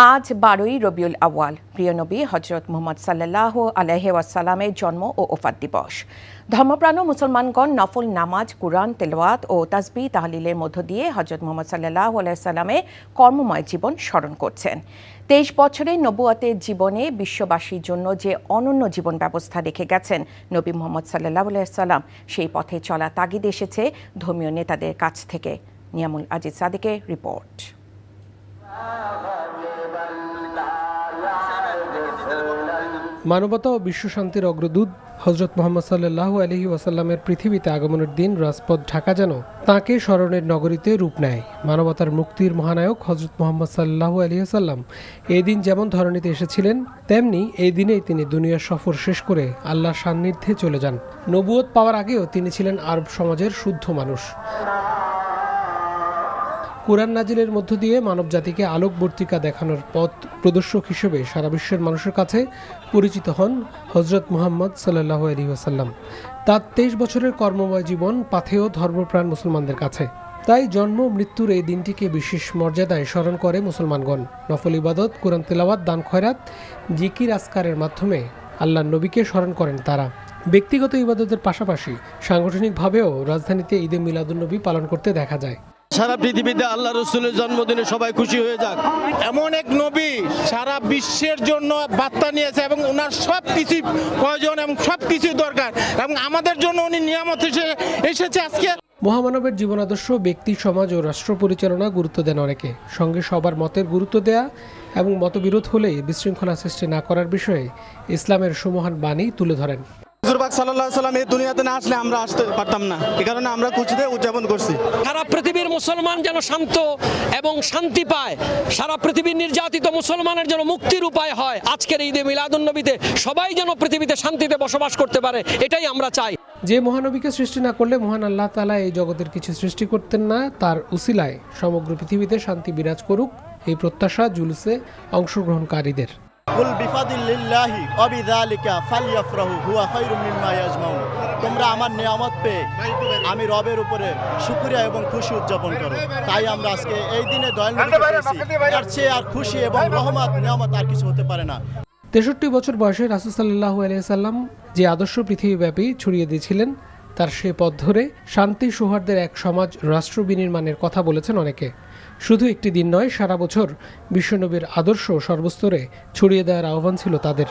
আজ 12ই রবিউল আউয়াল, প্রিয় নবী হজরত মুহাম্মদ সাল্লাল্লাহু আলাইহি ওয়াসাল্লামের জন্ম ও ওফাত দিবস। ধর্মপ্রাণ মুসলমানগণ নফল নামাজ, কুরআন তেলাওয়াত ও তাসবিহ তাহলিলের মধ্য দিয়ে হজরত মুহাম্মদ সাল্লাল্লাহু আলাইহি ওয়াসাল্লামের কর্মময় জীবন স্মরণ করছেন। 23 বছরের নবুয়তের জীবনে বিশ্ববাসীর জন্য যে অনন্য জীবন ব্যবস্থা রেখে গেছেন নবী মুহাম্মদ সাল্লাল্লাহু আলাইহি ওয়াসাল্লাম, সেই পথে চলা তাগিদ এসেছে ধর্মীয় নেতাদের কাছ থেকে। নিয়ামুল আজিজ সাদিকের রিপোর্ট। মানবতা ও বিশ্বশান্তির অগ্রদূত হজরত মুহাম্মদ সাল্লাল্লাহু আলাইহি ওয়াসাল্লামের পৃথিবীতে আগমনের দিন রাজপথ ঢাকা যেন তাঁকে স্মরণের নগরীতে রূপ নেয়। মানবতার মুক্তির মহানায়ক হজরত মুহাম্মদ সাল্লাল্লাহু আলাইহি ওয়াসাল্লাম এই দিন যেমন ধরণীতে এসেছিলেন, তেমনি এই দিনেই তিনি দুনিয়ার সফর শেষ করে আল্লাহর সান্নিধ্যে চলে যান। নবুয়ত পাওয়ার আগেও তিনি ছিলেন আরব সমাজের শুদ্ধ মানুষ। কুরআন নাজিলের মধ্য দিয়ে মানবজাতিকে আলোকবর্তিকা দেখানোর পথ প্রদর্শক হিসেবে সারা বিশ্বের মানুষের কাছে পরিচিত হন হজরত মুহাম্মদ সাল্লাল্লাহু আলাইহি ওয়াসাল্লাম। তার 23 বছরের কর্মময় জীবন পাথেয় ধর্মপ্রাণ মুসলমানদের কাছে। তাই জন্ম মৃত্যুর এই দিনটিকে বিশেষ মর্যাদায় স্মরণ করে মুসলমানগণ। নফল ইবাদত, কুরআন তেলাওয়াত, দান খয়রাত, জিকির আসকারের মাধ্যমে আল্লাহর নবীকে স্মরণ করেন তারা। ব্যক্তিগত ইবাদতের পাশাপাশি সাংগঠনিকভাবেও রাজধানীতে ঈদে মিলাদুন্নবী পালন করতে দেখা যায়। সারা পৃথিবীতে আল্লাহ রসুলের জন্মদিনে সবাই খুশি হয়ে যাক। এমন এক নবী সারা বিশ্বের জন্য বার্তা নিয়েছে এবং ওনার সব কিছু প্রয়োজন এবং সব কিছু দরকার এবং আমাদের জন্য উনি নিয়ামত এসেছে আজকে। মহামানবের জীবনাদর্শ ব্যক্তি, সমাজ ও রাষ্ট্র পরিচালনা গুরুত্ব দেন অনেকে। সঙ্গে সবার মতের গুরুত্ব দেয়া এবং মতবিরোধ হলেই বিশৃঙ্খলা সৃষ্টি না করার বিষয়ে ইসলামের সুমহান বাণী তুলে ধরেন। হুজুর পাক সাল্লাল্লাহু আলাইহি ওয়াসাল্লাম এই দুনিয়াতে না আসলে আমরা আসতে পারতাম না। এই কারণে আমরা খুশিতে উদযাপন করছি। সারা পৃথিবীর মুসলমান যেন শান্ত এবং শান্তি পায়, সারা পৃথিবীর নির্যাতিত মুসলমানের যেন মুক্তির উপায় হয়। আজকের ঈদে মিলাদুন্নবীতে সবাই যেন পৃথিবীতে শান্তিতে বসবাস করতে পারে, এটাই আমরা চাই। যে মহানবীকে সৃষ্টি না করলে মহান আল্লাহ তাআলা এই জগতের কিছু সৃষ্টি করতেন না। তার উসিলায় সমগ্র পৃথিবীতে শান্তি বিরাজ করুক, এই প্রত্যাশা জুলুসে অংশগ্রহণকারীদের। কুল বিফাদিল্লাহি ওয়া বিযালিকা ফালইফরাহু হুয়া খায়রুম মিম্মা ইয়াজমাউন। তোমরা আমার নিয়ামত পেয়ে আমি রবের উপরে শুকরিয়া এবং খুশি উদযাপন করো। তাই আমরা আজকে এই দিনে দয়াল নবীকে পেয়েছি, এর চেয়ে আর খুশি এবং রহমত নিয়ামত আর কিছু হতে পারে না। 63 বছর বয়সে রাসূল সাল্লাল্লাহু আলাইহি ওয়াসাল্লাম যে আদর্শ পৃথিবীব্যাপী ছড়িয়ে দিয়েছিলেন, তার সে পথ ধরে শান্তি সৌহার্দ্যের এক সমাজ রাষ্ট্র বিনির্মাণের কথা বলেছেন অনেকে। শুধু একটি দিন নয়, সারা বছর বিশ্বনবীর আদর্শ সর্বস্তরে ছড়িয়ে দেওয়ার আহ্বান ছিল তাদের।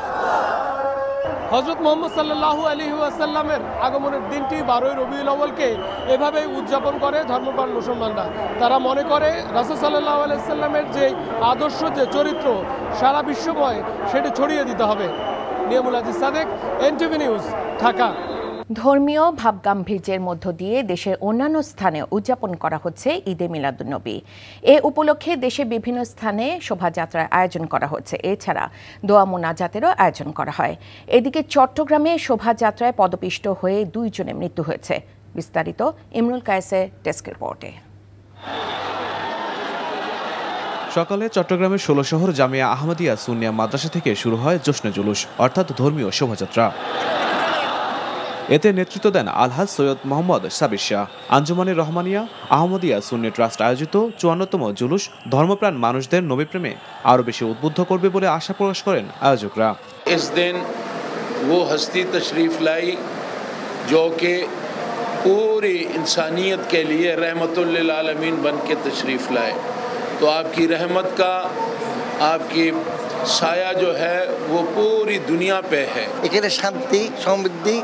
হযরত মুহাম্মদ সাল্লাল্লাহু আলাইহি ওয়াসাল্লামের আগমনের দিনটি 12ই রবিউল আউয়ালকে এভাবেই উদযাপন করে ধর্মপ্রাণ মুসলমানরা। তারা মনে করে রাসূল সাল্লাল্লাহু আলাইহি ওয়াসাল্লামের যে আদর্শ, যে চরিত্র সারা বিশ্বময়, সেটি ছড়িয়ে দিতে হবে। Niamul Aziz Sadek, NTV news, Dhaka. ধর্মীয় ভাবগাম্ভীর্যের মধ্য দিয়ে দেশের অন্যান্য স্থানে উদযাপন করা হচ্ছে ঈদে মিলাদুন্নবী। এ উপলক্ষে দেশের বিভিন্ন স্থানে শোভাযাত্রার আয়োজন করা হচ্ছে। এছাড়া দোয়া মোনাজাতেরও আয়োজন করা হয়। এদিকে চট্টগ্রামে শোভাযাত্রায় পদপিষ্ট হয়ে 2 জনের মৃত্যু হয়েছে। বিস্তারিত ইমরুল কায়েসের ডেস্ক রিপোর্টে। সকালে চট্টগ্রামের 16 শহর জামিয়া আহমদিয়া সুন্নিয়া মাদ্রাসা থেকে শুরু হয় জশ্নে জুলুস, অর্থাৎ ধর্মীয় শোভাযাত্রা। এতে নেতৃত্ব দেন আলহাজ সৈয়দ মোহাম্মদ সাবির শাহ। আঞ্জুমানে রহমানিয়া আহমদিয়া সুন্নি ট্রাস্ট আয়োজিত 54তম জুলুস ধর্মপ্রাণ মানুষদের নবীপ্রেমে আরও বেশি উদ্বুদ্ধ করবে বলে আশা প্রকাশ করেন আয়োজকরা। इस दिन वो हस्ती तशरीफ लाई जो कि पूरी इंसानियत के लिए रहमतुल लिल आलमीन बन के तशरीफ लाए, तो आपकी रहमत का, आपकी ছায়া जो है वो पूरी दुनिया पे है। এখানে শান্তি, সমৃদ্ধি,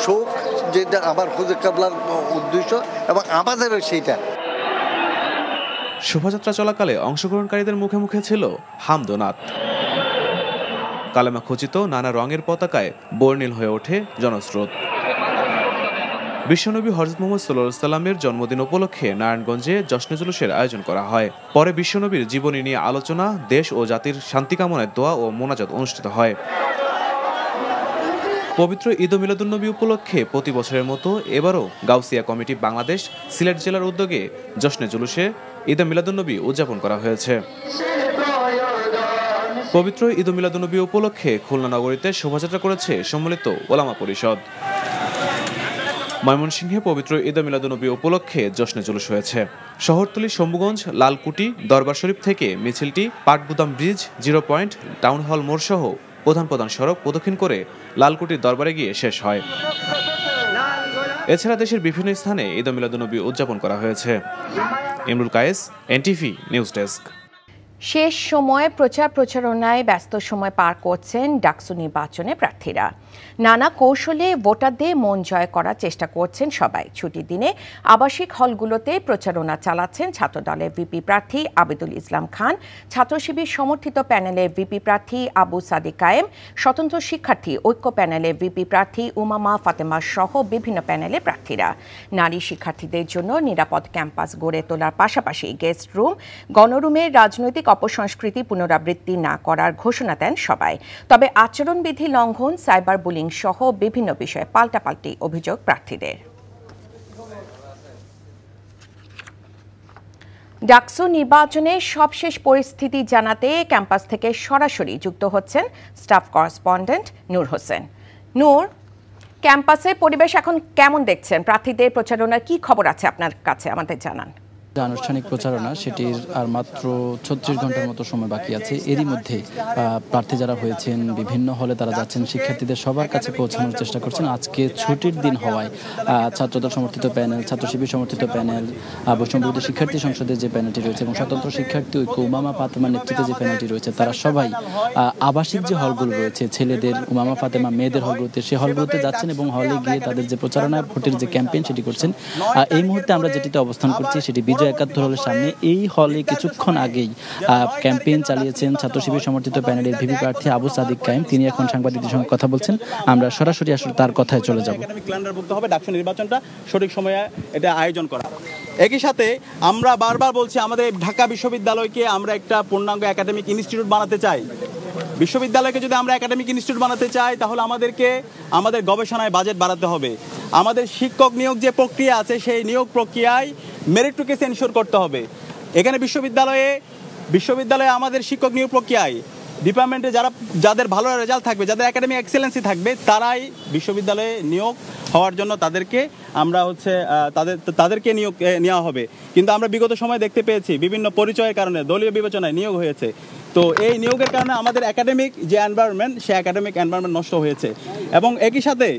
সুখ, যেটা আমার খুদে কাবলার উদ্দেশ্য এবং আমাদেরও সেইটা। শোভাযাত্রা চলাকালে অংশগ্রহণকারীদের মুখে মুখে ছিল হামদোনাত। কালেমা খচিত নানা রঙের পতাকায় বর্ণিল হয়ে ওঠে জনস্রোত। বিশ্বনবী হযরত মুহাম্মদ সাল্লাল্লাহু আলাইহি ওয়াসাল্লামের জন্মদিন উপলক্ষে নারায়ণগঞ্জে জশ্নে জুলুসের আয়োজন করা হয়। পরে বিশ্বনবীর জীবনী নিয়ে আলোচনা, দেশ ও জাতির শান্তি কামনায় দোয়া ও মোনাজাত অনুষ্ঠিত হয়। পবিত্র ঈদ মিলাদুন্নবী উপলক্ষে প্রতি বছরের মতো এবারও গাউসিয়া কমিটি বাংলাদেশ সিলেট জেলার উদ্যোগে জশ্নে জুলুসে ঈদ মিলাদুন্নবী উদযাপন করা হয়েছে। পবিত্র ঈদ মিলাদুন্নবী উপলক্ষে খুলনা নগরীতে শোভাযাত্রা করেছে সম্মিলিত ওলামা পরিষদ। ময়মনসিংহে পবিত্র ঈদ মিলাদুন্নবী উপলক্ষে জশ্নে জুলুস হয়েছে। শহরতলি, শম্ভুগঞ্জ, লালকুটি, দরবার শরীফ থেকে মিছিলটি Patgudam bridge, 0 point, town hall মোড় সহ প্রধান প্রধান সড়ক প্রদক্ষিণ করে লালকুটির দরবারে গিয়ে শেষ হয়। এছাড়া দেশের বিভিন্ন স্থানে ঈদ মিলাদুন্নবী উদযাপন করা হয়েছে। Imrul Kayes, NTV news desk. শেষ সময়ে প্রচারণায় ব্যস্ত সময় পার করছেন ডাকসু নির্বাচনে প্রার্থীরা। নানা কৌশলে ভোটারদের মন জয় করার চেষ্টা করছেন সবাই। ছুটির দিনে আবাসিক হলগুলোতে প্রচারণা চালাচ্ছেন ছাত্রদলের ভিপি প্রার্থী আবিদুল ইসলাম খান, ছাত্র শিবির সমর্থিত প্যানেলের ভিপি প্রার্থী আবু সাদিক কায়েম, স্বতন্ত্র শিক্ষার্থী ঐক্য প্যানেলের ভিপি প্রার্থী উমামা ফাতেমা সহ বিভিন্ন প্যানেলের প্রার্থীরা। নারী শিক্ষার্থীদের জন্য নিরাপদ ক্যাম্পাস গড়ে তোলার পাশাপাশি গেস্ট রুম, গণরুমের রাজনৈতিক অপসংস্কৃতি পুনরাবৃত্তি না করার ঘোষণা দেন সবাই। তবে আচরণবিধি লঙ্ঘন, সাইবার বুলিং সহ বিভিন্ন বিষয়ে পাল্টাপাল্টি অভিযোগ প্রার্থীদের। ডাকসু নির্বাচনে সবশেষ পরিস্থিতি জানাতে ক্যাম্পাস থেকে সরাসরি যুক্ত হচ্ছেন স্টাফ করেসপন্ডেন্ট নূর হোসেন। নূর, ক্যাম্পাসের পরিবেশ এখন কেমন দেখছেন? প্রার্থীদের প্রচারণার কি খবর আছে আপনার কাছে, আমাদের জানান। আনুষ্ঠানিক প্রচারণা সেটির আর মাত্র 36 ঘন্টার মতো সময় বাকি আছে। এরই মধ্যে প্রার্থী যারা হয়েছেন বিভিন্ন হলে তারা যাচ্ছেন, শিক্ষার্থীদের সবার কাছে পৌঁছানোর চেষ্টা করছেন। আজকে ছুটির দিন হওয়ায় ছাত্রদল সমর্থিত প্যানেল, ছাত্র শিবির সমর্থিত প্যানেল, বৈষম্যবিরোধী শিক্ষার্থী সংসদের যে প্যানেলটি রয়েছে এবং স্বতন্ত্র শিক্ষার্থী ঐক্য উমামা ফাতেমার নেতৃত্বে যে প্যানেলটি রয়েছে, তারা সবাই আবাসিক যে হলগুলো রয়েছে ছেলেদের, উমামা ফাতেমা মেয়েদের হলগুলোতে, সে হলগুলোতে যাচ্ছেন এবং হলে গিয়ে তাদের যে প্রচারণা, ভোটের যে ক্যাম্পেইন সেটি করছেন। এই মুহূর্তে আমরা যেটিতে অবস্থান করছি সেটি 71 হলের সামনে। এই হলে কিছুক্ষণ আগেই ক্যাম্পেইন চালিয়েছেন ছাত্র শিবির সমর্থিত প্যানেলের ভিপি প্রার্থী আবু সাদিক কায়েম। তিনি এখন সাংবাদিকদের সঙ্গে কথা বলছেন। আমরা সরাসরি আসলে তার কথায় চলে যাব। ডাকসু নির্বাচনটা সঠিক সময়ে এটা আয়োজন করা। একই সাথে আমরা বারবার বলছি আমাদের ঢাকা বিশ্ববিদ্যালয়কে আমরা একটা পূর্ণাঙ্গ একাডেমিক ইনস্টিটিউট বানাতে চাই। বিশ্ববিদ্যালয়কে যদি আমরা একাডেমিক ইনস্টিটিউট বানাতে চাই তাহলে আমাদেরকে আমাদের গবেষণায় বাজেট বাড়াতে হবে। আমাদের শিক্ষক নিয়োগ যে প্রক্রিয়া আছে সেই নিয়োগ প্রক্রিয়ায় মেরিটোরিয়াস এনশিওর করতে হবে। এখানে বিশ্ববিদ্যালয়ে আমাদের শিক্ষক নিয়োগ প্রক্রিয়ায় ডিপার্টমেন্টে যাদের ভালো রেজাল্ট থাকবে, যাদের একাডেমিক এক্সেলেন্সি থাকবে, তারাই বিশ্ববিদ্যালয়ে নিয়োগ হওয়ার জন্য তাদেরকে নিয়োগ নেওয়া হবে। কিন্তু আমরা বিগত সময় দেখতে পেয়েছি বিভিন্ন পরিচয়ের কারণে দলীয় বিবেচনায় নিয়োগ হয়েছে। তো এই নিয়োগের কারণে আমাদের একাডেমিক যে এনভায়রনমেন্ট, সেই একাডেমিক এনভায়রনমেন্ট নষ্ট হয়েছে। এবং একই সাথে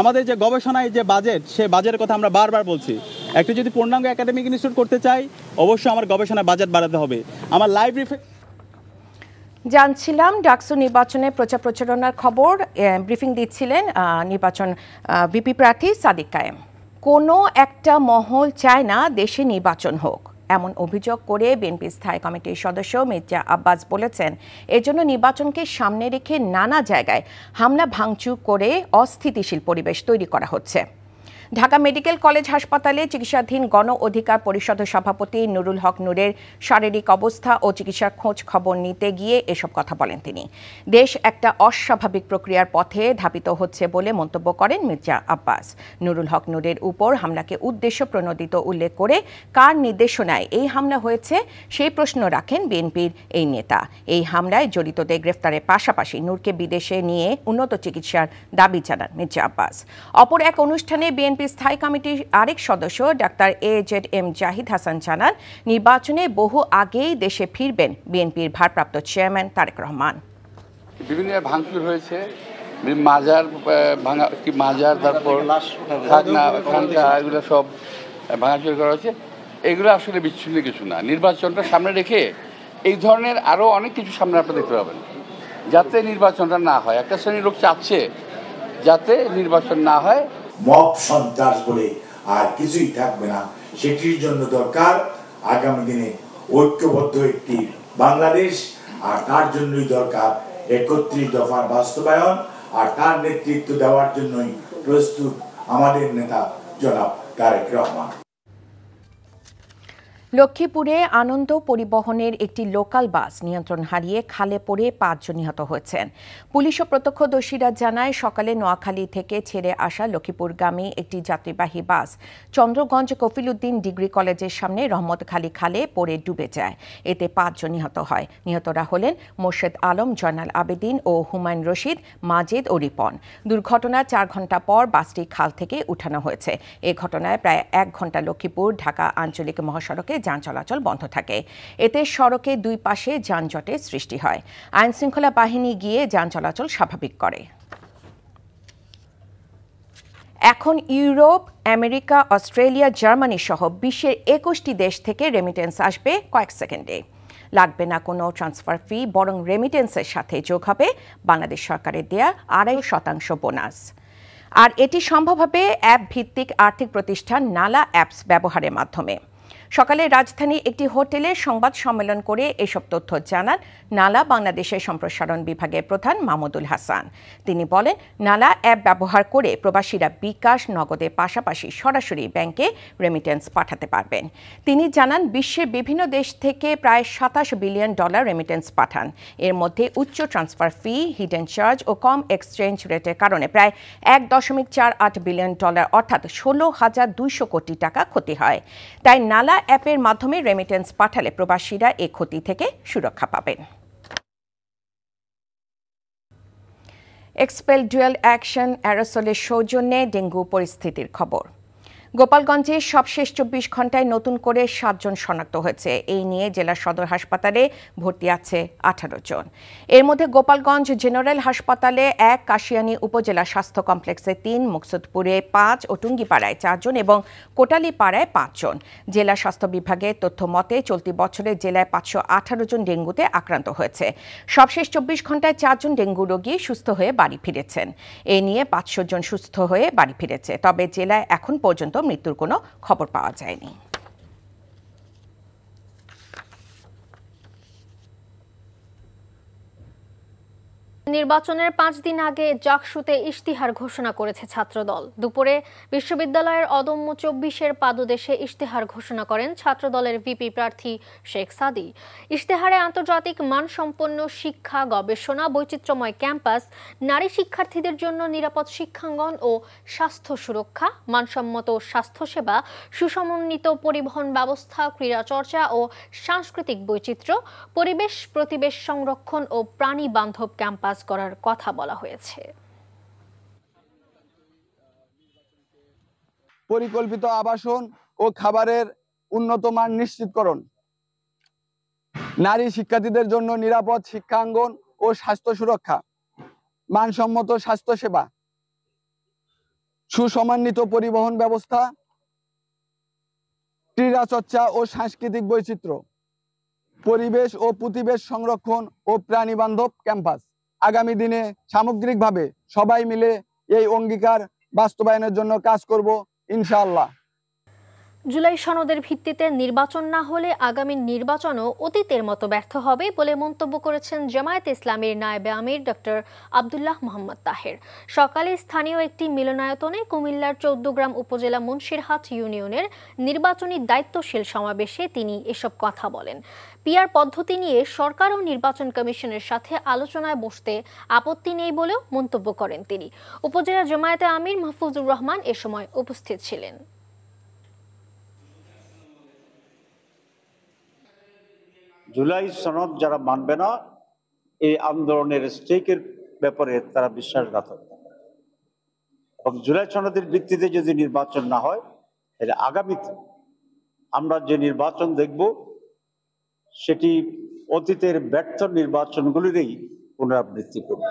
আমাদের যে গবেষণায় যে বাজেট, সেই বাজেটের কথা আমরা বারবার বলছি। একটু যদি পূর্ণাঙ্গ একাডেমিক ইনস্টিটিউট করতে চাই অবশ্যই আমার গবেষণায় বাজেট বাড়াতে হবে। আমার জানছিলাম ডাকসু নির্বাচনে প্রচারণার খবর ব্রিফিং দিচ্ছিলেন নির্বাচন ভিপি প্রার্থী সাদিক কায়েম। কোনো একটা মহল চায় না দেশে নির্বাচন হোক, এমন অভিযোগ করে বিএনপি স্থায়ী কমিটির সদস্য মির্জা আব্বাস বলেছেন, এজন্য নির্বাচনকে সামনে রেখে নানা জায়গায় হামলা ভাঙচুর করে অস্থিতিশীল পরিবেশ তৈরি করা হচ্ছে। ঢাকা মেডিকেল কলেজ হাসপাতালে চিকিৎসাধীন গণ অধিকার পরিষদের সভাপতি নুরুল হক নূরের শারীরিক অবস্থা ও চিকিৎসার খোঁজ খবর নিতে গিয়ে এসব কথা বলেন তিনি। দেশ একটা অস্বাভাবিক প্রক্রিয়ার পথে ধাবিত হচ্ছে বলে মন্তব্য করেন মির্জা আব্বাস। নুরুল হক নূরের উপর হামলাকে উদ্দেশ্য প্রণোদিত উল্লেখ করে কার নির্দেশনায় এই হামলা হয়েছে সেই প্রশ্ন রাখেন বিএনপির এই নেতা। এই হামলায় জড়িতদের গ্রেফতারের পাশাপাশি নূরকে বিদেশে নিয়ে উন্নত চিকিৎসার দাবি জানান মির্জা আব্বাস। অপর এক অনুষ্ঠানে বিএনপি স্থায়ী কমিটির আরেক সদস্য ডাক্তার AJM জাহিদ হাসান জানান, নির্বাচনে বহু আগেই দেশে ফিরবেন বিএনপির ভারপ্রাপ্ত চেয়ারম্যান তারেক রহমান। বিভিন্ন ভাঙচুর হয়েছে, মাজার তারপর এগুলো সব ভাঙাচুর করা হয়েছে। এগুলো আসলে বিচ্ছিন্ন কিছু না। নির্বাচনটা সামনে রেখে এই ধরনের আরও অনেক কিছু সামনে আপনারা দেখতে পাবেন, যাতে নির্বাচনটা না হয়। একটা শ্রেণীর লোক চাচ্ছে যাতে নির্বাচন না হয়। মব সন্ত্রাস বলে আর কিছুই থাকবে না। সেটির জন্য দরকার আগামী দিনে ঐক্যবদ্ধ একটি বাংলাদেশ, আর তার জন্যই দরকার 31 দফার বাস্তবায়ন, আর তার নেতৃত্ব দেওয়ার জন্যই প্রস্তুত আমাদের নেতা জনাব তারেক রহমান। লক্ষ্মীপুরে আনন্দ পরিবহনের একটি লোকাল বাস নিয়ন্ত্রণ হারিয়ে খালে পড়ে ৫ জন নিহত হয়েছেন। পুলিশ ও প্রত্যক্ষদর্শীরা জানায়, সকালে নোয়াখালী থেকে ছেড়ে আসা লক্ষ্মীপুরগামী একটি যাত্রীবাহী বাস চন্দ্রগঞ্জ কফিলউদ্দিন ডিগ্রি কলেজের সামনে রহমতখালী খালে পড়ে ডুবে যায়। এতে ৫ জন নিহত হয়। নিহতরা হলেন মোর্শেদ আলম, জয়নাল আবেদিন ও হুমায়ুন রশিদ, মাজেদ ও রিপন। দুর্ঘটনার ৪ ঘণ্টা পর বাসটি খাল থেকে উঠানো হয়েছে। এ ঘটনায় প্রায় ১ ঘণ্টা লক্ষ্মীপুর ঢাকা আঞ্চলিক মহাসড়কে যান চলাচল বন্ধ থাকে। এতে সড়কে দুই পাশে যানজটের সৃষ্টি হয়। আইনশৃঙ্খলা বাহিনী গিয়ে যান চলাচল স্বাভাবিক করে। এখন ইউরোপ, আমেরিকা, অস্ট্রেলিয়া, জার্মানি সহ বিশ্বের ২১টি দেশ থেকে রেমিটেন্স আসবে কয়েক সেকেন্ডে। লাগবে না কোনো ট্রান্সফার ফি, বরং রেমিটেন্সের সাথে যোগ হবে বাংলাদেশ সরকারের দেয়া ২.৫% বোনাস। আর এটি সম্ভব হবে অ্যাপ ভিত্তিক আর্থিক প্রতিষ্ঠান নালা অ্যাপস ব্যবহারের মাধ্যমে। সকালে রাজধানী একটি হোটেলে সংবাদ সম্মেলন করে এসব তথ্য জানান নালা বাংলাদেশের সম্প্রসারণ বিভাগের প্রধান মাহমুদুল হাসান। তিনি বলেন, নালা অ্যাপ ব্যবহার করে প্রবাসীরা বিকাশ, নগদের পাশাপাশি সরাসরি ব্যাংকে রেমিটেন্স পাঠাতে পারবেন। তিনি জানান, বিশ্বের বিভিন্ন দেশ থেকে প্রায় $২৭ বিলিয়ন রেমিটেন্স পাঠান। এর মধ্যে উচ্চ ট্রান্সফার ফি, হিডেন চার্জ ও কম এক্সচেঞ্জ রেটের কারণে প্রায় $১.৪৮ বিলিয়ন অর্থাৎ ১৬,২০০ কোটি টাকা ক্ষতি হয়। তাই নালা অ্যাপের মাধ্যমে রেমিটেন্স পাঠালে প্রবাসীরা এ ক্ষতি থেকে সুরক্ষা পাবেন। এক্সপেল ডুয়েল অ্যাকশন অ্যারোসলের সৌজন্যে ডেঙ্গু পরিস্থিতির খবর। গোপালগঞ্জে সবশেষ ২৪ ঘণ্টায় নতুন করে ৭ জন শনাক্ত হয়েছে। এই নিয়ে জেলা সদর হাসপাতালে ভর্তি আছে ১৮ জন। এর মধ্যে গোপালগঞ্জ জেনারেল হাসপাতালে ১, কাশিয়ানী উপজেলা স্বাস্থ্য কমপ্লেক্সে ৩, মুকসুদপুরে ৫ ও টুঙ্গিপাড়ায় ৪ জন এবং কোটালীপাড়ায় ৫ জন। জেলা স্বাস্থ্য বিভাগের তথ্য মতে চলতি বছরে জেলায় ৫১৮ জন ডেঙ্গুতে আক্রান্ত হয়েছে। সবশেষ ২৪ ঘণ্টায় ৪ জন ডেঙ্গু রোগী সুস্থ হয়ে বাড়ি ফিরেছেন। এ নিয়ে ৫০০ জন সুস্থ হয়ে বাড়ি ফিরেছে। তবে জেলায় এখন পর্যন্ত মৃত্যুর কোনো খবর পাওয়া যায়নি। নির্বাচনের ৫ দিন আগে জাকসুতে ইশতেহার ঘোষণা করেছে ছাত্রদল। দুপুরে বিশ্ববিদ্যালয়ের অদম্য ২৪-এর পাদদেশে ইশতেহার ঘোষণা করেন ছাত্রদলের ভিপি প্রার্থী শেখ সাদি। ইশতেহারে আন্তর্জাতিক মানসম্পন্ন শিক্ষা, গবেষণা, বৈচিত্র্যময় ক্যাম্পাস, নারী শিক্ষার্থীদের জন্য নিরাপদ শিক্ষাঙ্গন ও স্বাস্থ্য সুরক্ষা, মানসম্মত স্বাস্থ্যসেবা, সুসমন্বিত পরিবহন ব্যবস্থা, ক্রীড়া চর্চা ও সাংস্কৃতিক বৈচিত্র্য, পরিবেশ প্রতিবেশ সংরক্ষণ ও প্রাণী বান্ধব ক্যাম্পাস করার কথা বলা হয়েছে। পরিকল্পিত আবাসন ও খাবারের উন্নত মান নিশ্চিতকরণ, নারী শিক্ষার্থীদের জন্য নিরাপদ শিক্ষাঙ্গন ও স্বাস্থ্য সুরক্ষা, মানসম্মত স্বাস্থ্যসেবা, সুসমন্বিত পরিবহন ব্যবস্থা, ক্রীড়া চর্চা ও সাংস্কৃতিক বৈচিত্র্য, পরিবেশ ও প্রতিবেশ সংরক্ষণ ও প্রাণী বান্ধব ক্যাম্পাস। আগামী দিনে সামগ্রিকভাবে সবাই মিলে এই অঙ্গীকার বাস্তবায়নের জন্য কাজ করব ইনশাআল্লাহ। জুলাই সনদের ভিত্তিতে নির্বাচন না হলে আগামী নির্বাচনও অতীতের মতো ব্যর্থ হবে বলে মন্তব্য করেছেন জামায়াতে ইসলামীর নায়েবে আমির ডক্টর আব্দুল্লাহ মোহাম্মদ তাহের। সকালে স্থানীয় একটি মিলনায়তনে কুমিল্লার ১৪গ্রাম উপজেলা মুন্সিরহাট ইউনিয়নের নির্বাচনী দায়িত্বশীল সমাবেশে তিনি এসব কথা বলেন। পিআর পদ্ধতি নিয়ে সরকার ও নির্বাচন কমিশনের সাথে আলোচনায় বসতে আপত্তি নেই বলেও মন্তব্য করেন তিনি। উপজেলা জামায়াতে আমির মাহফুজুর রহমান এ সময় উপস্থিত ছিলেন। জুলাই সনদ যারা মানবে না, এই আন্দোলনের স্টেকের ব্যাপারে তারা বিশ্বাসঘাতক। এবং জুলাই সনদের ভিত্তিতে যদি নির্বাচন না হয়, তাহলে আগামীতে আমরা যে নির্বাচন দেখব সেটি অতীতের ব্যর্থ নির্বাচনগুলিরই পুনরাবৃত্তি করবে।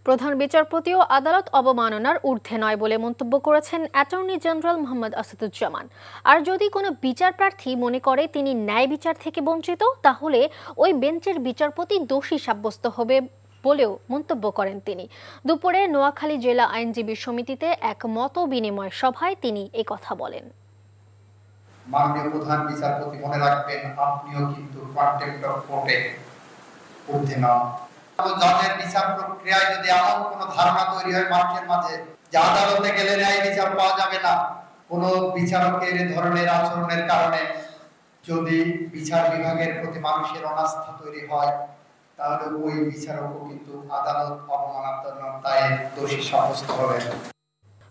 প্রধান বিচারপতিও আদালত অবমাননার ঊর্ধ্বে নয় বলে মন্তব্য করেছেন অ্যাটর্নি জেনারেল মোহাম্মদ আসাদুজ্জামান। আর যদি কোনো বিচার প্রার্থী মনে করে তিনি ন্যায় বিচার থেকে বঞ্চিত, তাহলে ওই বেঞ্চের বিচারপতি দোষী সাব্যস্ত হবে বলেও মন্তব্য করেন তিনি। দুপুরে নোয়াখালী জেলা আইনজীবী সমিতিতে এক মত বিনিময় সভায় তিনি এই কথা বলেন। মাননীয় প্রধান বিচারপতি, মনে রাখবেন আপনিও কিন্তু কন্টেম্প্ট অফ কোর্টে ঊর্ধ্বে নন। জজের বিচার প্রক্রিয়ায় যদি এমন কোন ধারণা তৈরি হয় মানুষের মাঝে যে আদালতে গেলে ন্যায় বিচার পাওয়া যাবে না, কোন বিচারকের এই ধরনের আচরণের কারণে যদি বিচার বিভাগের প্রতি মানুষের অনাস্থা তৈরি হয়, তাহলে ওই বিচারকও কিন্তু আদালত অবমাননায় দোষী সাব্যস্ত হবেন।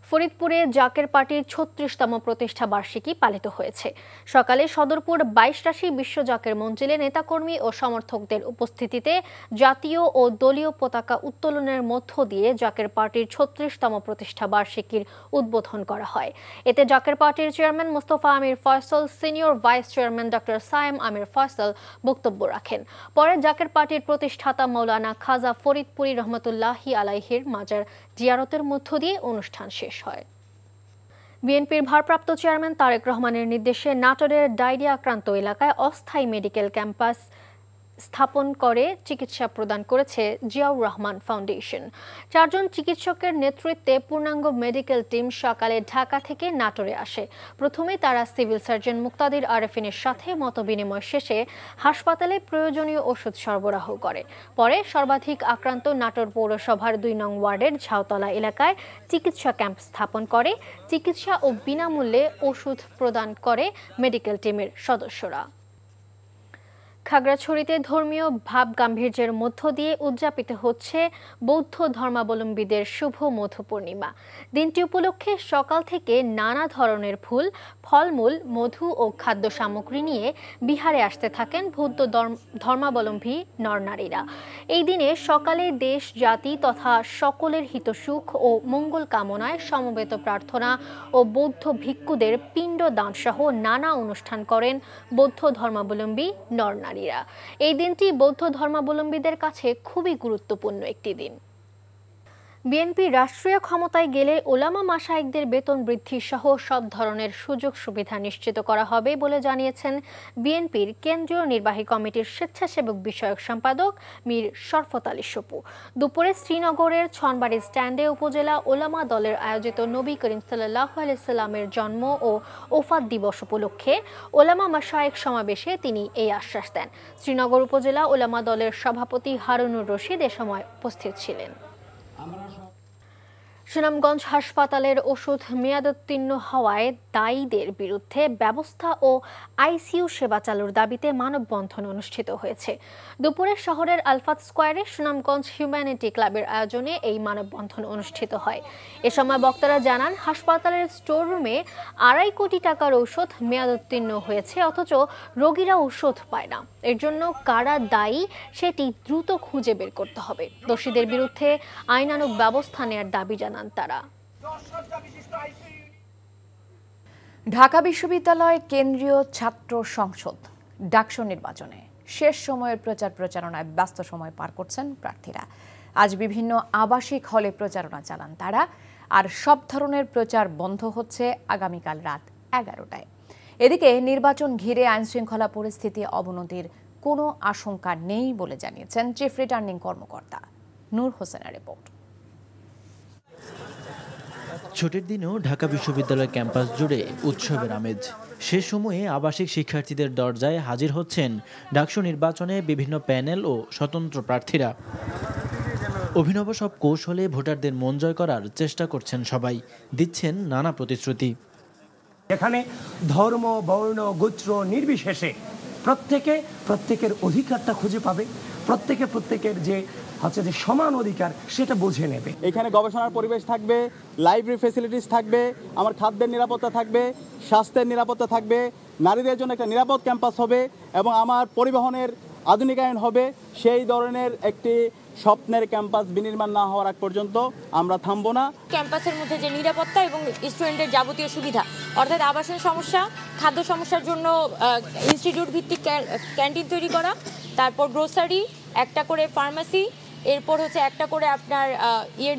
ফরিদপুরে জাকের পার্টির ৩৬তম প্রতিষ্ঠা বার্ষিকী পালিত হয়েছে। সকালে সদরপুর ২২ রাশি বিশ্ব জাকের মঞ্জিলে নেতাকর্মী ও সমর্থকদের উপস্থিতিতে জাতীয় ও দলীয় পতাকা উত্তোলনের মধ্য দিয়ে জাকের পার্টির ৩৬তম প্রতিষ্ঠা বার্ষিকীর উদ্বোধন করা হয়। এতে জাকের পার্টির chairman Mostafa Amir Faisal, senior vice chairman doctor Sayem Amir Faisal বক্তব্য রাখেন। পরে জাকের পার্টির প্রতিষ্ঠাতা মৌলানা খাজা ফরিদপুরি রহমতুল্লাহি আলাইহির মাজার জিয়ারতের মধ্য দিয়ে অনুষ্ঠান শেষ হয়। বিএনপির ভারপ্রাপ্ত চেয়ারম্যান তারেক রহমানের নির্দেশে নাটোরের ডায়রিয়া আক্রান্ত এলাকায় অস্থায়ী মেডিকেল ক্যাম্পাস স্থাপন করে চিকিৎসা প্রদান করেছে জিয়াউর রহমান ফাউন্ডেশন। ৪ জন চিকিৎসকের নেতৃত্বে পূর্ণাঙ্গ মেডিকেল টিম সকালে ঢাকা থেকে নাটোরে আসে। প্রথমে তারা সিভিল সার্জন মুক্তাদির আরেফিনের সাথে মতবিনিময় শেষে হাসপাতালে প্রয়োজনীয় ওষুধ সরবরাহ করে। পরে সর্বাধিক আক্রান্ত নাটোর পৌরসভার ২ নং ওয়ার্ডের ঝাউতলা এলাকায় চিকিৎসা ক্যাম্প স্থাপন করে চিকিৎসা ও বিনামূল্যে ওষুধ প্রদান করে মেডিকেল টিমের সদস্যরা। খাগড়াছড়িতে ধর্মীয় ভাব গাম্ভীর্যের মধ্য দিয়ে উদযাপিত হচ্ছে বৌদ্ধ ধর্মাবলম্বীদের শুভ মধু পূর্ণিমা। দিনটি উপলক্ষে সকাল থেকে নানা ধরনের ফুল, ফলমূল, মধু ও খাদ্য সামগ্রী নিয়ে বিহারে আসতে থাকেন বৌদ্ধ ধর্মাবলম্বী নরনারীরা। এই দিনে সকালে দেশ, জাতি তথা সকলের হিতসুখ ও মঙ্গল কামনায় সমবেত প্রার্থনা ও বৌদ্ধ ভিক্ষুদের পিণ্ড দানসহ নানা অনুষ্ঠান করেন বৌদ্ধ ধর্মাবলম্বী নরনারী। এই দিনটি বৌদ্ধ ধর্মাবলম্বীদের কাছে খুবই গুরুত্বপূর্ণ একটি দিন। বিএনপি রাষ্ট্রীয় ক্ষমতায় গেলে ওলামা মাশায়েখদের বেতন বৃদ্ধি সহ সব ধরনের সুযোগ সুবিধা নিশ্চিত করা হবে বলে জানিয়েছেন বিএনপির কেন্দ্রীয় নির্বাহী কমিটির স্বেচ্ছাসেবক বিষয়ক সম্পাদক মীর শরফত আলী সপু। দুপুরে শ্রীনগরের ছনবাড়ি স্ট্যান্ডে উপজেলা ওলামা দলের আয়োজিত নবী করিম সাল্লাল্লাহু আলাইহি সাল্লামের জন্ম ও ওফাত দিবস উপলক্ষে ওলামা মাশায়েখ সমাবেশে তিনি এই আশ্বাস দেন। শ্রীনগর উপজেলা ওলামা দলের সভাপতি হারুনুর রশিদ এ সময় উপস্থিত ছিলেন। সুনামগঞ্জ হাসপাতালের ওষুধ মেয়াদোত্তীর্ণ হওয়ায় দায়ীদের বিরুদ্ধে ব্যবস্থা ও আইসিইউ সেবা চালুর দাবিতে মানববন্ধন অনুষ্ঠিত হয়েছে। দুপুরে শহরের আলফাত স্কয়ারে সুনামগঞ্জ হিউম্যানিটি ক্লাবের আয়োজনে এই মানববন্ধন অনুষ্ঠিত হয়। এ সময় বক্তারা জানান, হাসপাতালের স্টোর রুমে ২.৫ কোটি টাকার ঔষধ মেয়াদোত্তীর্ণ হয়েছে, অথচ রোগীরা ঔষধ পায় না। এর জন্য কারা দায়ী সেটি দ্রুত খুঁজে বের করতে হবে। দোষীদের বিরুদ্ধে আইনানুগ ব্যবস্থা নেওয়ার দাবি জানান তারা। ঢাকা বিশ্ববিদ্যালয় কেন্দ্রীয় ছাত্র সংসদ ডাকসু নির্বাচনে শেষ সময়ের প্রচার প্রচারণায় ব্যস্ত সময় পার করছেন প্রার্থীরা। আজ বিভিন্ন আবাসিক হলে প্রচারণা চালান তারা, আর সব ধরনের প্রচার বন্ধ হচ্ছে আগামীকাল রাত 11টায়। এদিকে নির্বাচন ঘিরে আইনশৃঙ্খলা পরিস্থিতি অবনতির কোনো আশঙ্কা নেই বলে জানিয়েছেন চিফ রিটার্নিং কর্মকর্তা। নূর হোসেনের রিপোর্ট। ছুটির দিনেও ঢাকা বিশ্ববিদ্যালয় ক্যাম্পাস জুড়ে উৎসবের আমেজ। সে সময়ে আবাসিক শিক্ষার্থীদের দরজায় হাজির হচ্ছেন ডাকসু নির্বাচনে বিভিন্ন প্যানেল ও স্বতন্ত্র প্রার্থীরা। অভিনব সব কৌশলে ভোটারদের মন জয় করার চেষ্টা করছেন সবাই, দিচ্ছেন নানা প্রতিশ্রুতি। এখানে ধর্ম, বর্ণ, গোত্র নির্বিশেষে প্রত্যেকের অধিকারটা খুঁজে পাবে, প্রত্যেকের যে সমান অধিকার সেটা বুঝে নেবে। এখানে গবেষণার পরিবেশ থাকবে, লাইব্রেরি ফ্যাসিলিটিস থাকবে, আমার খাদ্যের নিরাপত্তা থাকবে, স্বাস্থ্যের নিরাপত্তা থাকবে, নারীদের জন্য একটা নিরাপদ ক্যাম্পাস হবে এবং আমার পরিবহনের আধুনিকায়ন হবে। সেই ধরনের একটি স্বপ্নের ক্যাম্পাস বিনির্মাণ না হওয়ার আগ পর্যন্ত আমরা থামবো না। ক্যাম্পাসের মধ্যে যে নিরাপত্তা এবং স্টুডেন্টের যাবতীয় সুবিধা, অর্থাৎ আবাসন সমস্যা, খাদ্য সমস্যার জন্য ইনস্টিটিউট ভিত্তিক ক্যান্টিন তৈরি করা, তারপর গ্রোসারি, একটা করে ফার্মেসি, এরপর হচ্ছে একটা করে আপনার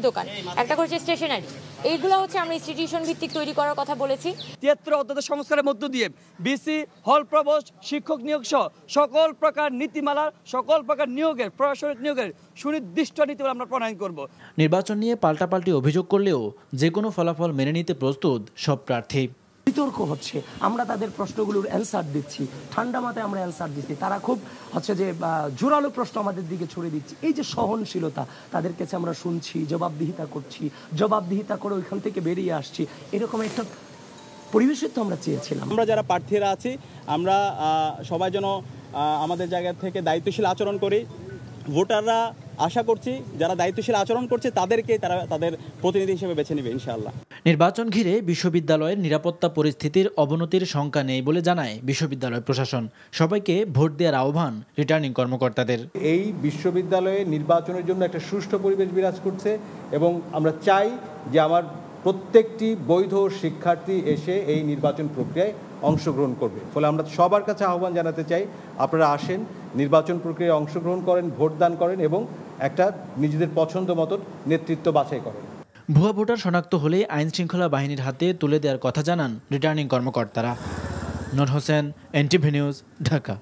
দোকান, একটা করে হচ্ছে স্টেশনারি, এইগুলো হচ্ছে আমরা ইনস্টিটিউশন ভিত্তিক তৈরি করার কথা বলেছি। ৭৩ অধ্যাদেশ সংস্কারের মধ্য দিয়ে বিসি, হল প্রভোস্ট, শিক্ষক নিয়োগ সহ সকল প্রকার নীতিমালার, সকল প্রকার নিয়োগের, প্রশাসনিক নিয়োগের সুনির্দিষ্ট নীতিমালা আমরা প্রণয়ন করব। নির্বাচন নিয়ে পাল্টাপাল্টি অভিযোগ করলেও যে কোনো ফলাফল মেনে নিতে প্রস্তুত সব প্রার্থী। বিতর্ক হচ্ছে, আমরা তাদের প্রশ্নগুলোর অ্যান্সার দিচ্ছি, ঠান্ডা মাথায় আমরা অ্যান্সার দিচ্ছি, তারা খুব যে জোরালো প্রশ্ন আমাদের দিকে ছড়ে দিচ্ছে। এই যে সহনশীলতা, তাদের কাছে আমরা শুনছি, জবাবদিহিতা করছি, জবাবদিহিতা করে ওইখান থেকে বেরিয়ে আসছি, এরকম একটা পরিবেশই তো আমরা চেয়েছিলাম। আমরা যারা প্রার্থীরা আছি আমরা সবাই যেন আমাদের জায়গা থেকে দায়িত্বশীল আচরণ করি। ভোটাররা আশা করছি যারা দায়িত্বশীল আচরণ করছে তাদেরকে তারা তাদের প্রতিনিধি হিসেবে বেছে নেবে ইনশাআল্লাহ। নির্বাচন ঘিরে বিশ্ববিদ্যালয়ের নিরাপত্তা পরিস্থিতির অবনতির শঙ্কা নেই বলে জানায় বিশ্ববিদ্যালয় প্রশাসন। সবাইকে ভোট দেওয়ার আহ্বান রিটার্নিং কর্মকর্তাদের। এই বিশ্ববিদ্যালয়ে নির্বাচনের জন্য একটা সুষ্ঠু পরিবেশ বিরাজ করছে এবং আমরা চাই যে আমার প্রত্যেকটি বৈধ শিক্ষার্থী এসে এই নির্বাচন প্রক্রিয়ায় অংশগ্রহণ করবে। ফলে আমরা সবার কাছে আহ্বান জানাতে চাই, আপনারা আসেন, নির্বাচন প্রক্রিয়ায় অংশগ্রহণ করেন, ভোটদান করেন এবং একটা নিজেদের পছন্দ মতো নেতৃত্ব বাছাই করেন। ভুয়া ভোটার শনাক্ত হলে আইন শৃঙ্খলা বাহিনীর হাতে তুলে দেওয়ার কথা জানান রিটার্নিং কর্মকর্তারা। নূর হোসেন, এনটিভি নিউজ, ঢাকা।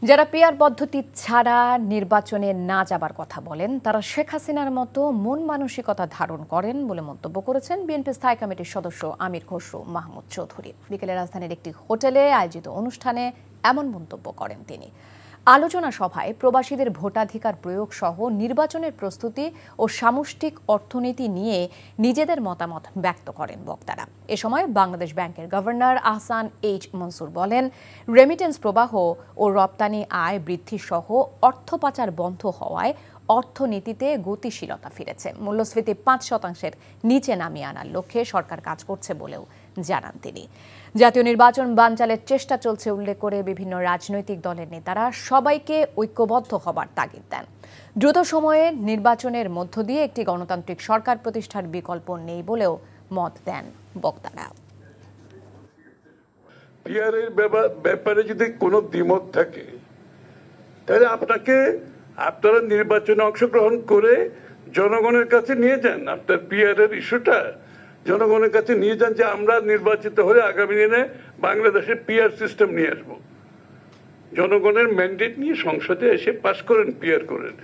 যারা পিআর পদ্ধতি ছাড়া নির্বাচনে না যাবার কথা বলেন তারা শেখ হাসিনার মতো মন মানসিকতা ধারণ করেন বলে মন্তব্য করেছেন বিএনপি স্থায়ী কমিটির সদস্য আমির খসরু মাহমুদ চৌধুরী। বিকেলে রাজধানীর একটি হোটেলে আয়োজিত অনুষ্ঠানে এমন মন্তব্য করেন তিনি। আলোচনা সভায় প্রবাসীদের ভোটাধিকার প্রয়োগ সহ নির্বাচনের প্রস্তুতি ও সামষ্টিক অর্থনীতি নিয়ে নিজেদের মতামত ব্যক্ত করেন বক্তারা। এ সময় বাংলাদেশ ব্যাংকের গভর্নর আহসান এইচ মনসুর বলেন, রেমিটেন্স প্রবাহ ও রপ্তানি আয় বৃদ্ধি সহ অর্থ পাচার বন্ধ হওয়ায় অর্থনীতিতে গতিশীলতা ফিরেছে। মূল্যস্ফীতি 5% নিচে নামিয়ে আনার লক্ষ্যে সরকার কাজ করছে বলেও জানান তিনি। জাতীয় নির্বাচন বানচালের চেষ্টা চলছে উল্লেখ করে বিভিন্ন রাজনৈতিক দলের নেতারা সবাইকে ঐক্যবদ্ধ হবার তাগিদ দেন। দ্রুত সময়ে নির্বাচনের মধ্য দিয়ে একটি গণতান্ত্রিক সরকার প্রতিষ্ঠার বিকল্প নেই বলেও মত দেন বক্তারা। পিআরের ব্যাপারে যদি কোনো দ্বিমত থাকে তাহলে আপনারা নির্বাচনে অংশগ্রহণ করে জনগণের কাছে নিয়ে যান। আপনার পিআরের ইস্যুটা জনগণের কাছে নিয়ে যান যে আমরা নির্বাচিত হলে আগামী দিনে বাংলাদেশে পিআর সিস্টেম নিয়ে আসবো। জনগণের ম্যান্ডেট নিয়ে সংসদে এসে পাশ করেন, পিআর করেন।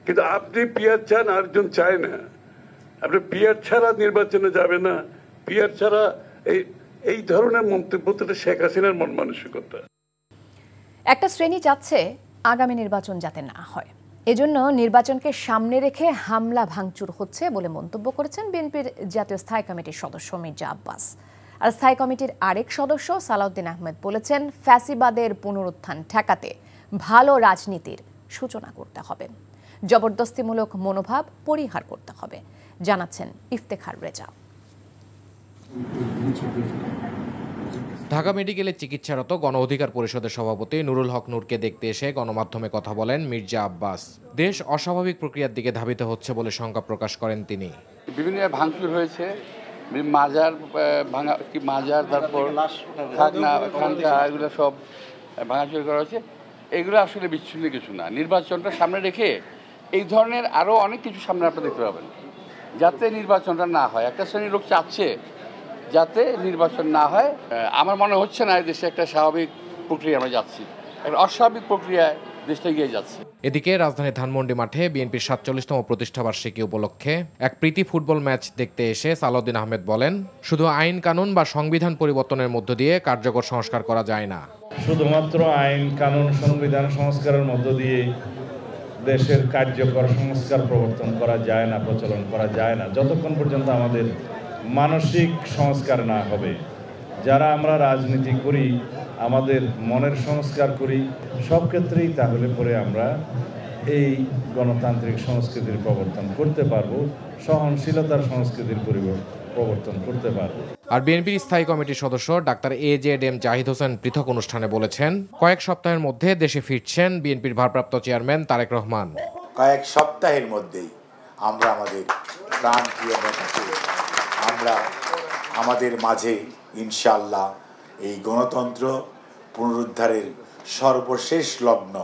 কিন্তু আপনি পিআর চান, আরেকজন চায় না। আপনি পিআর ছাড়া নির্বাচনে যাবে না, পিআর ছাড়া এই ধরনের মন্তব্য তো শেখ হাসিনার মন মানসিকতা। একটা শ্রেণী চাচ্ছে আগামী নির্বাচন যাতে না হয়, এজন্য নির্বাচনকে সামনে রেখে হামলা ভাঙচুর হচ্ছে বলে মন্তব্য করেছেন বিএনপির জাতীয় স্থায়ী কমিটির সদস্য মির্জা আব্বাস। আর স্থায়ী কমিটির আরেক সদস্য সালাউদ্দিন আহমেদ বলেছেন, ফ্যাসিবাদের পুনরুত্থান ঠেকাতে ভালো রাজনীতির সূচনা করতে হবে, জবরদস্তিমূলক মনোভাব পরিহার করতে হবে। জানাচ্ছেন ইফতেখার রেজা। ঢাকা মেডিকেলে চিকিৎসারত গণ অধিকার পরিষদের সভাপতি নুরুল হক নূরকে দেখতে এসে গণমাধ্যমে কথা বলেন মির্জা আব্বাস। দেশ অস্বাভাবিক প্রক্রিয়ার দিকে ধাবিত হচ্ছে বলে শঙ্কা প্রকাশ করেন তিনি। বিভিন্ন ভাঙচুর হয়েছে, মাজার তারপর খানকা এগুলো সব ভাঙাচুরি করা হয়েছে। এগুলো আসলে বিচ্ছিন্ন কিছু না। নির্বাচনটা সামনে রেখে এই ধরনের আরও অনেক কিছু সামনে আপনারা দেখতে পাবেন, যাতে নির্বাচনটা না হয়। একটা শ্রেণীর লোক চাচ্ছে যাতে নির্বাচন না হয়। আমার মনে হচ্ছে না এই দেশে একটা স্বাভাবিক প্রক্রিয়া আমরা যাচ্ছি, একটা অস্বাভাবিক প্রক্রিয়ায় দেশটা এগিয়ে যাচ্ছে। এদিকে রাজধানীর ধানমন্ডি মাঠে বিএনপির 47তম প্রতিষ্ঠাবার্ষিকী উপলক্ষে এক প্রীতি ফুটবল ম্যাচ দেখতে এসে সালাউদ্দিন আহমেদ বলেন, শুধু আইন কানুন বা সংবিধান পরিবর্তনের মধ্য দিয়ে কার্যকর সংস্কার করা যায় না। শুধুমাত্র আইন কানুন সংবিধান সংস্কারের মধ্য দিয়ে দেশের কার্যকর সংস্কার প্রবর্তন করা যায় না, প্রচলন করা যায় না, যতক্ষণ পর্যন্ত আমাদের মানসিক সংস্কার না হবে। যারা আমরা রাজনীতি করি, আমাদের মনের সংস্কার করি সব ক্ষেত্রেই, তাহলে পরে আমরা এই গণতান্ত্রিক সংস্কৃতির প্রবর্তন করতে পারবো, সহনশীলতার সংস্কৃতির প্রবর্তন করতে পারবো। আর বিএনপির স্থায়ী কমিটির সদস্য ডাক্তার AJM জাহিদ হোসেন পৃথক অনুষ্ঠানে বলেছেন, কয়েক সপ্তাহের মধ্যে দেশে ফিরছেন বিএনপির ভারপ্রাপ্ত চেয়ারম্যান তারেক রহমান। কয়েক সপ্তাহের মধ্যেই আমরা আমাদের প্রাণপ্রিয় নেতাকে আমরা আমাদের মাঝে ইনশাআল্লাহ এই গণতন্ত্র পুনরুদ্ধারের সর্বশেষ লগ্ন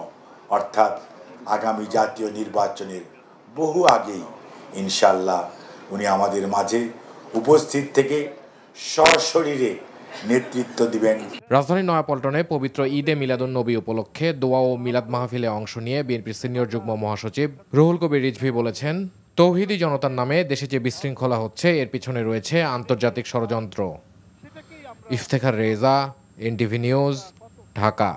অর্থাৎ আগামী জাতীয় নির্বাচনের বহু আগেই ইনশাআল্লাহ উনি আমাদের মাঝে উপস্থিত থেকে সশরীরে নেতৃত্ব দিবেন। রাজধানীর নয়াপল্টনে পবিত্র ঈদে মিলাদুন্নবী উপলক্ষে দোয়া ও মিলাদ মাহফিলে অংশ নিয়ে বিএনপির সিনিয়র যুগ্ম মহাসচিব রুহুল কবির রিজভী বলেছেন, তৌহিদি জনতার নামে দেশে যে বিশৃঙ্খলা হচ্ছে এর পিছনে রয়েছে আন্তর্জাতিক ষড়যন্ত্র। Iftekhar Reza, NTV news, Dhaka.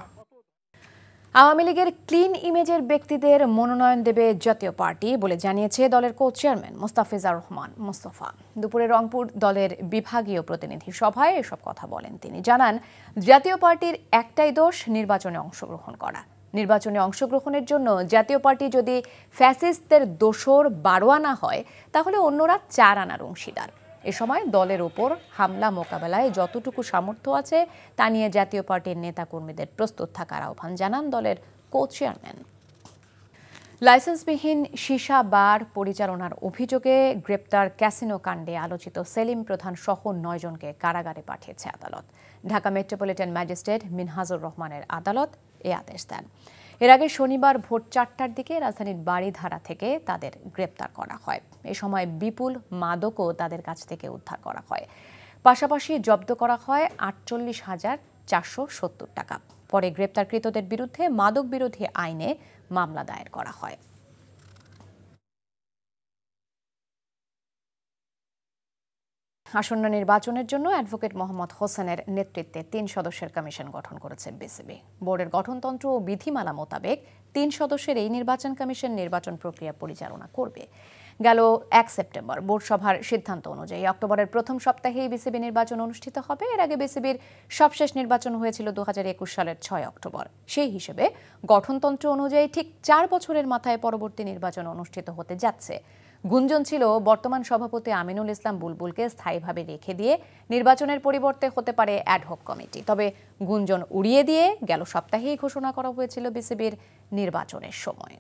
আওয়ামী লীগের ক্লিন ইমেজের ব্যক্তিদের মনোনয়ন দেবে জাতীয় পার্টি বলে জানিয়েছে দলের কো চেয়ারম্যান মোস্তাফিজুর রহমান মোস্তফা। দুপুরে রংপুর দলের বিভাগীয় প্রতিনিধি সভায় এসব কথা বলেন তিনি। জানান, জাতীয় পার্টির একটাই দোষ, নির্বাচনে অংশগ্রহণ করা। নির্বাচনে অংশগ্রহণের জন্য জাতীয় পার্টি যদি ফ্যাসিস্টদের দোসর 12 আনা হয়, তাহলে অন্যরা 4 আনার অংশীদার। এ সময় দলের ওপর হামলা মোকাবেলায় যতটুকু সামর্থ্য আছে তা নিয়ে জাতীয় পার্টির নেতাকর্মীদের প্রস্তুত থাকার আহ্বান জানান দলের কো চেয়ারম্যান। লাইসেন্সবিহীন সীসা বার পরিচালনার অভিযোগে গ্রেপ্তার ক্যাসিনো কাণ্ডে আলোচিত সেলিম প্রধান সহ 9 জনকে কারাগারে পাঠিয়েছে আদালত। ঢাকা মেট্রোপলিটন ম্যাজিস্ট্রেট মিনহাজুর রহমানের আদালত এ আদেশ দেন। এর আগে শনিবার ভোর 4টার দিকে রাজধানীর বাড়িধারা থেকে তাদের গ্রেপ্তার করা হয়। এ সময় বিপুল মাদকও তাদের কাছ থেকে উদ্ধার করা হয়। পাশাপাশি জব্দ করা হয় 48,470 টাকা। পরে গ্রেপ্তারকৃতদের বিরুদ্ধে মাদক বিরোধী আইনে মামলা দায়ের করা হয়। আসন্ন নির্বাচনের জন্য অ্যাডভোকেট মোহাম্মদ হোসেনের নেতৃত্বে 3 সদস্যের কমিশন গঠন করেছে বিসিবি। বোর্ডের গঠনতন্ত্র ও বিধিমালা মোতাবেক 3 সদস্যের এই নির্বাচন কমিশন নির্বাচন প্রক্রিয়া পরিচালনা করবে। গেল 1 সেপ্টেম্বর বোর্ড সভার সিদ্ধান্ত অনুযায়ী অক্টোবরের প্রথম সপ্তাহেই বিসিবি নির্বাচন অনুষ্ঠিত হবে। এর আগে বিসিবির সবশেষ নির্বাচন হয়েছিল 2021 সালের 6 অক্টোবর। সেই হিসেবে গঠনতন্ত্র অনুযায়ী ঠিক 4 বছরের মাথায় পরবর্তী নির্বাচন অনুষ্ঠিত হতে যাচ্ছে। গুঞ্জন ছিল বর্তমান সভাপতি আমিনুল ইসলাম বুলবুলকে স্থায়ীভাবে রেখে দিয়ে নির্বাচনের পরিবর্তে হতে পারে অ্যাডহক কমিটি। তবে গুঞ্জন উড়িয়ে দিয়ে গেল সপ্তাহেই ঘোষণা করা হয়েছিল বিসিবির নির্বাচনের সময়।